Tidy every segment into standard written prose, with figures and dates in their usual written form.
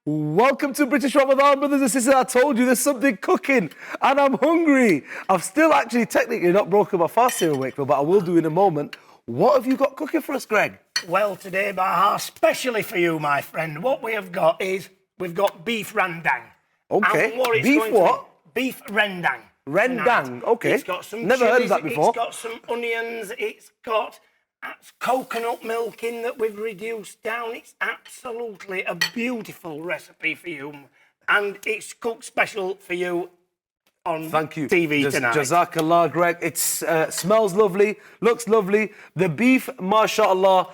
Welcome to British Ramadan, brothers and sisters. I told you there's something cooking and I'm hungry. I've still actually technically not broken my fast here in Wakefield, but I will do in a moment. What have you got cooking for us, Greg? Well, today, Baha, especially for you, my friend, what we have got is we've got beef rendang. Okay. And what it's Beef going to what? be, beef rendang. Rendang. Tonight. Okay. It's got some Never heard of chilies, that before. It's got some onions. It's got coconut milk in that we've reduced down. It's absolutely a beautiful recipe for you. And it's cooked special for you on TV tonight. Jazakallah, Greg. It smells lovely, looks lovely. The beef, mashallah,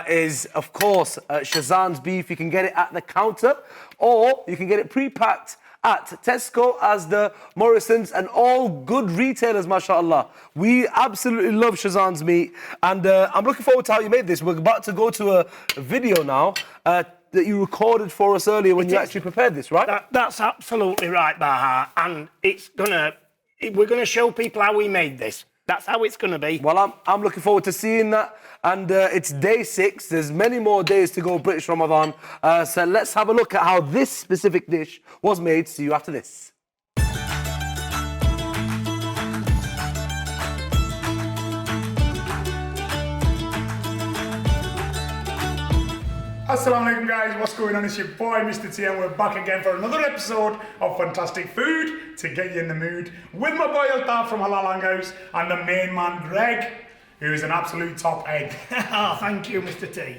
is, of course, Shazans beef. You can get it at the counter, or you can get it pre-packed at Tesco, Asda, Morrison's, and all good retailers, mashallah. We absolutely love Shazan's meat, and I'm looking forward to how you made this. We're about to go to a video now that you recorded for us earlier when you actually prepared this, right? That's absolutely right, Baha, and we're gonna show people how we made this. That's how it's gonna be. Well, I'm looking forward to seeing that. And it's day 6. There's many more days to go British Ramadan. So let's have a look at how this specific dish was made. See you after this. Assalamu alaikum guys, what's going on? It's your boy Mr. T and we're back again for another episode of fantastic food to get you in the mood with my boy Iftars from Halal Hangouts and the main man Greg, who is an absolute top egg. Oh, thank you, Mr. T.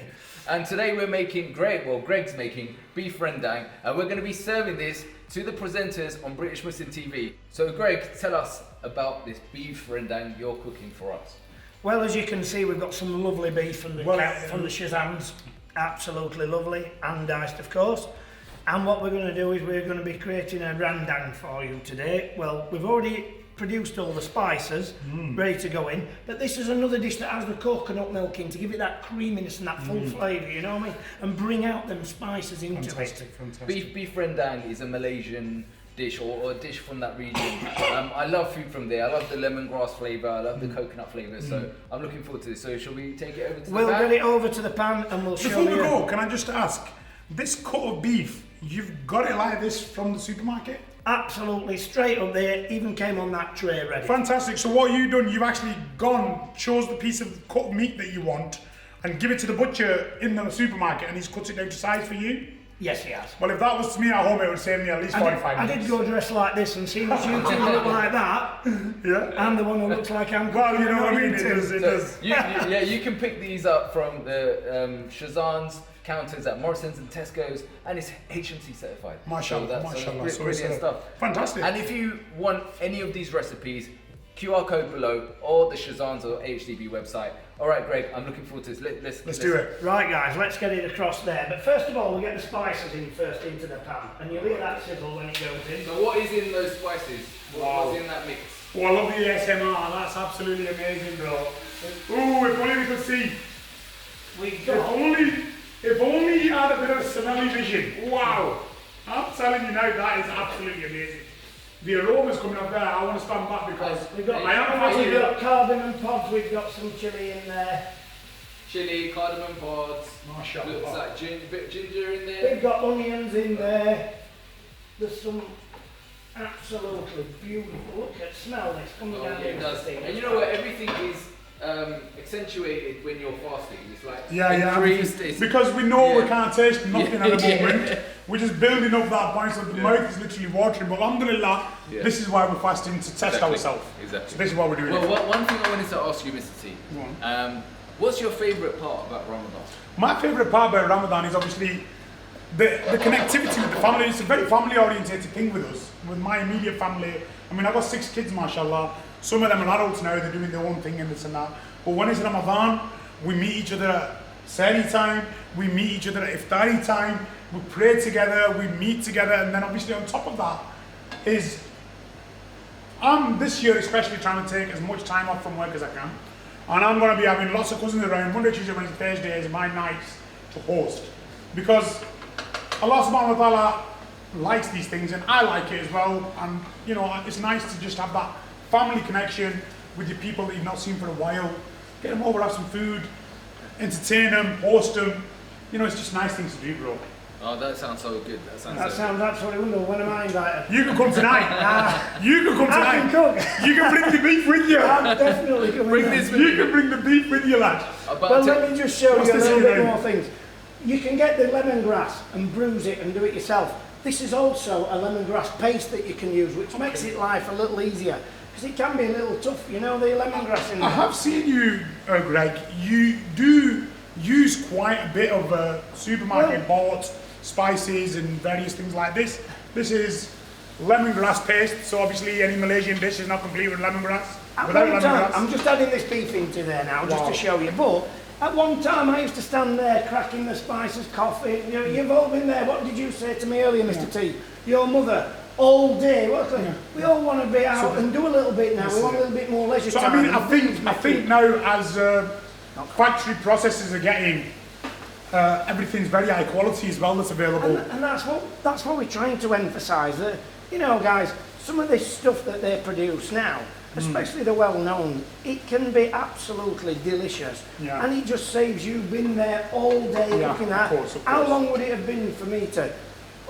And today we're making Greg's making beef rendang, and we're going to be serving this to the presenters on British Muslim TV. So Greg, tell us about this beef rendang you're cooking for us. Well, as you can see, we've got some lovely beef from the Shazans. Absolutely lovely, and diced, of course. And what we're going to do is we're going to be creating a rendang for you today. Well, we've already produced all the spices ready to go in, but this is another dish that has the coconut milk in to give it that creaminess and that full flavour, you know what I mean, and bring out them spices into it. Fantastic. Beef rendang is a Malaysian dish or a dish from that region. I love food from there. I love the lemongrass flavour, I love the coconut flavour, so I'm looking forward to this. So shall we take it over to the pan? We'll get it over to the pan and we'll show you. Before we go, can I just ask, this cut of beef, you've got it like this from the supermarket? Absolutely, straight up there, even came on that tray ready. Fantastic. So what you've done, you've actually chose the piece of cut meat that you want and give it to the butcher in the supermarket and he's cut it down to size for you? Yes, he has. Well, if that was to me at home, it would save me at least 45 minutes. I did go dressed like this and see that you two look like that. Yeah. I'm the one who looks like I'm Well, you know what I mean, it does. You can pick these up from the Shazans counters at Morrison's and Tesco's, and it's HMC certified. Mashallah, so mashallah. So brilliant stuff. Fantastic. And if you want any of these recipes, QR code below or the Shazans or AHDB website. All right, Greg, I'm looking forward to this. Let's do it. Right, guys, let's get it across there. But first of all, we'll get the spices in first into the pan, and you'll hear that sizzle when it goes in. So what is in those spices? What's in that mix? Oh, I love the ASMR. That's absolutely amazing, bro. Ooh, if only we could see. If only you had a bit of smelly vision. Wow. I'm telling you now, that is absolutely amazing. The aroma's coming up there. I want to stand back because we've got cardamom pods, we've got some chilli in there. Chilli, cardamom pods. Mashallah. Looks like bit of ginger in there. We've got onions in there. There's some absolutely beautiful. Look at smell this coming down it does. And you know what? Everything is accentuated when you're fasting. It's like increased. Because we know we can't taste nothing at the moment. We're just building up that point, so the mouth is literally watering. But alhamdulillah, this is why we're fasting, to test ourselves. Exactly. So this is what we're doing. Well, one thing I wanted to ask you, Mr. T. What's your favourite part about Ramadan? My favourite part about Ramadan is obviously the connectivity with the family. It's a very family-oriented thing with us, with my immediate family. I mean, I've got 6 kids, mashallah. Some of them are adults now, they're doing their own thing and this and that. But when it's Ramadan, we meet each other at Sahri time, we meet each other at Iftari time, we pray together, we meet together, and then obviously on top of that is, I'm this year especially trying to take as much time off from work as I can. And I'm going to be having lots of cousins around. Monday, Tuesday, Wednesday, Thursday is my nights to host. Because Allah subhanahu wa ta'ala likes these things and I like it as well. And you know, it's nice to just have that family connection with your people that you've not seen for a while. Get them over, have some food, entertain them, host them. You know, it's just nice things to do, bro. Oh, that sounds so good. That sounds That so sounds absolutely wonderful. When am I invited? You can come tonight. You can come I can tonight. cook. You can bring the beef with you. I'm definitely coming. Bring in. this with You can bring the beef with you, lad. Well, let me just show What's you a this little here bit then? more things. You can get the lemongrass and bruise it and do it yourself. This is also a lemongrass paste that you can use, which makes it life a little easier. Because it can be a little tough, you know, the lemongrass in there. I have seen you, Greg. You do use quite a bit of supermarket bought spices and various things like this. This is lemongrass paste, so obviously any Malaysian dish is not complete with lemongrass. At Without one time, lemongrass. I'm just adding this beef into there now, just Wow. to show you. But at one time, I used to stand there cracking the spices, coffee. You know, you've all been there. What did you say to me earlier, Mr. T? Your mother, all day. We all want to be out and do a little bit now. We want a little bit more leisure So time. I mean, and I think now as factory processes are getting, everything's very high quality as well that's available. And that's what we're trying to emphasise. That, you know, guys, some of this stuff that they produce now, especially the well-known, it can be absolutely delicious. Yeah. And it just saves you being there all day Yeah, looking of at. course, of How course. long would it have been for me to?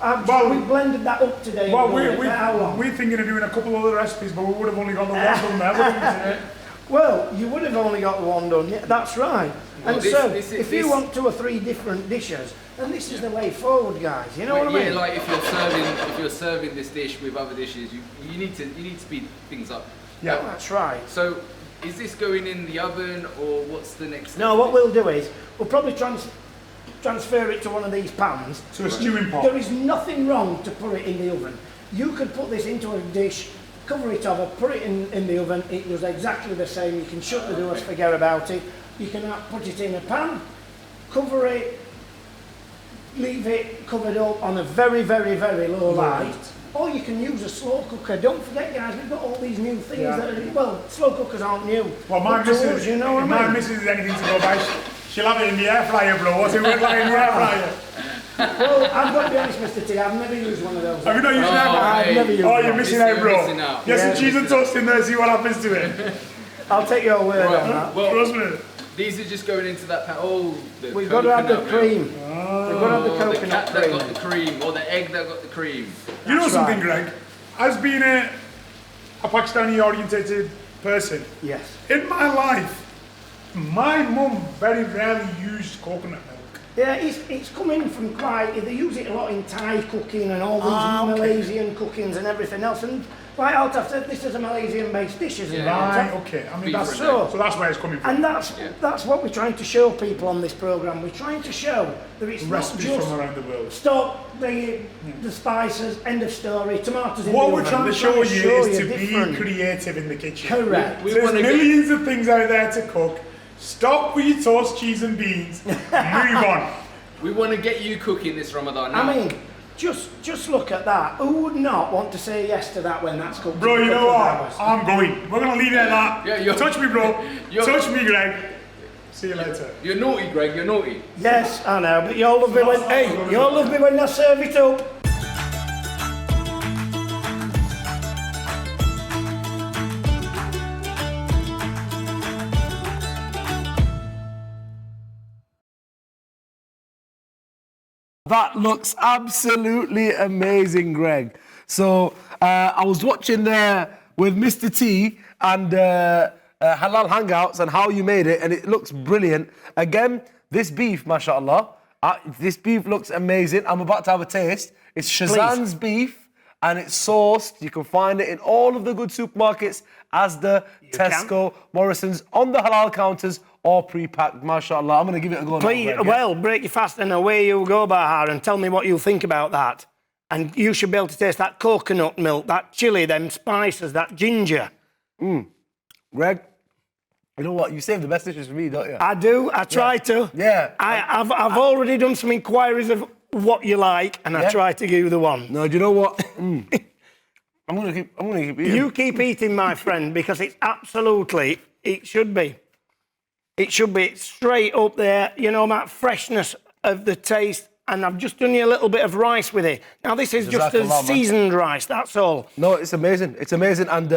Well, we blended that up today. Well, and done it. How long? we're thinking of doing a couple of other recipes, but we would have only got the one done there, wouldn't we? Well, you would have only got one done. Yeah, that's right. Well, And this- so, this is- if you this- want 2 or 3 different dishes, then this is the way forward, guys. You know what I yeah, mean? like if you're serving this dish with other dishes, you need to speed things up. Yeah. That's right. So, is this going in the oven or what's the next? No, what we'll do is we'll probably transfer it to one of these pans. To a stewing pot. There is nothing wrong to put it in the oven. You could put this into a dish, cover it over, put it in the oven. It does exactly the same. You can shut the doors, forget about it. You can put it in a pan, cover it, leave it covered up on a very, very, very low light. Or you can use a slow cooker. Don't forget, guys, we've got all these new things that are, well, slow cookers aren't new. Well, my But to us, missus, you know what if I my mean? missus is anything to go by, she'll have it in the air fryer, bro. What's it work like in the air fryer? Well, I've got to be honest, Mr. T, I've never used one of those. Have you not used an air fryer? I've never used Oh, one. you're missing You're out, bro. missing out. Get Yeah, some cheese and toast in there, see what happens to it. I'll take your word Right. on that. Well, Trust me. these are just going into that pan. Oh, the We've got to have the coconut milk. cream. We've got to have the Or the coconut cat that cream. got the cream, or the egg that got the cream. You know That's something, right. Greg? As being a Pakistani-orientated person, Yes. in my life, my mum very rarely used coconut milk. Yeah, it's coming from quite, they use it a lot in Thai cooking and all these Okay. Malaysian cookings and everything else. And quite out I've said this is a Malaysian-based dish, isn't it? Right, okay. I mean, Beef that's, rendang. so that's where it's coming from. And that's what we're trying to show people on this programme. We're trying to show that it's not Recipes just from around the world. stop the spices, end of story, tomatoes in What the we're oven. trying to show you is to different- be creative in the kitchen. Correct. We There's wanna get- millions of things out there to cook. Stop with your toast, cheese and beans. Move on. We want to get you cooking this Ramadan now. I mean, just look at that. Who would not want to say yes to that when that's cooked? Bro, in a you know couple of what? hours? I'm going. We're going to leave it at that. Yeah, you're- Touch me, bro. you're- Touch me, Greg. See you later. You're naughty, Greg. You're naughty. Yes, I know, but you all love me when you all love me when I serve it up. That looks absolutely amazing, Greg. So I was watching there with Mr. T and Halal Hangouts and how you made it, and it looks brilliant. Again, this beef, mashallah, this beef looks amazing. I'm about to have a taste. It's Shazans beef, and it's sourced. You can find it in all of the good supermarkets, Asda, Tesco, Morrison's, on the halal counters or pre-packed, mashallah. I'm going to give it a go now, Please, Greg, yeah? well, break your fast and away you go, Bahar, and tell me what you think about that. And you should be able to taste that coconut milk, that chilli, them spices, that ginger. Greg, you know what? You save the best dishes for me, don't you? I do. I try to. Yeah. I've already done some inquiries of what you like, and I Yeah. try to give you the one. No, do you know what? I'm gonna keep eating. You keep eating, my friend, because it's absolutely. It should be. It should be straight up there. You know that freshness of the taste. and I've just done you a little bit of rice with it. Now this is just a Jazakallah, man. seasoned rice, that's all. No, it's amazing. It's amazing. And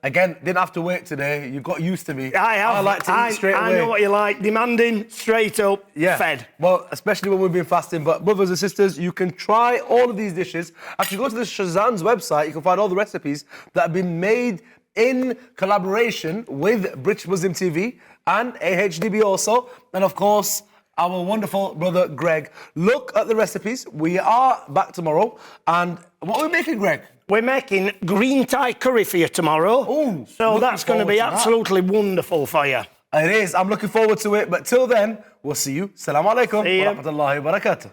again, didn't have to wait today. You got used to me. I have. I like to eat straight away. I know what you like. Demanding, straight up, fed. Well, especially when we've been fasting. But brothers and sisters, you can try all of these dishes. Actually, go to the Shazans website. You can find all the recipes that have been made in collaboration with British Muslim TV and AHDB also. And of course, our wonderful brother Greg. Look at the recipes. We are back tomorrow. And what are we making, Greg? We're making green Thai curry for you tomorrow. Ooh, so that's going to be forward to that. absolutely wonderful for you. It is. I'm looking forward to it. But till then, we'll see you. Assalamu alaikum See ya. wa rahmatullahi wa barakatuh.